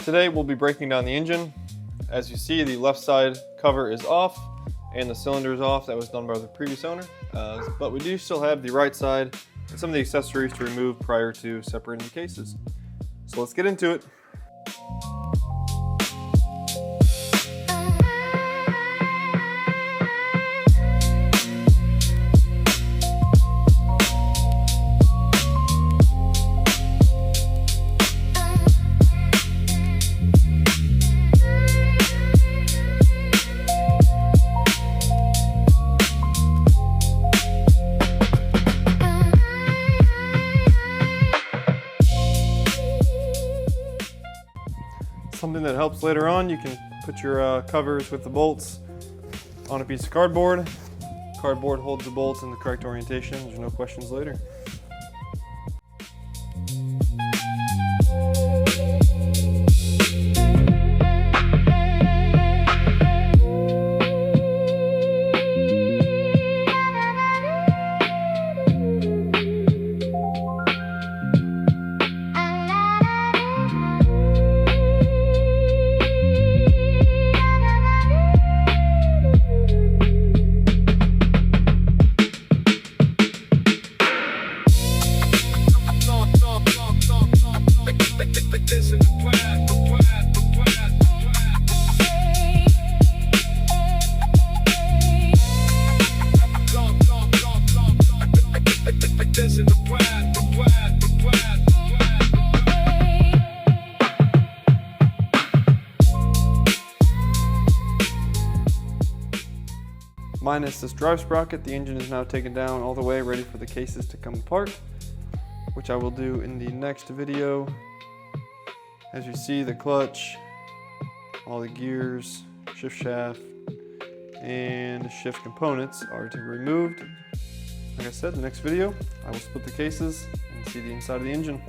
Today we'll be breaking down the engine. As you see, the left side cover is off and the cylinder is off. That was done by the previous owner. But we do still have the right side and some of the accessories to remove prior to separating the cases. So let's get into it. Something that helps later on, you can put your covers with the bolts on a piece of cardboard. Cardboard holds the bolts in the correct orientation. There's no questions later. Minus this drive sprocket, the engine is now taken down all the way, ready for the cases to come apart, which I will do in the next video. As you see, the clutch, all the gears, shift shaft, and shift components are to be removed. Like I said, in the next video, I will split the cases and see the inside of the engine.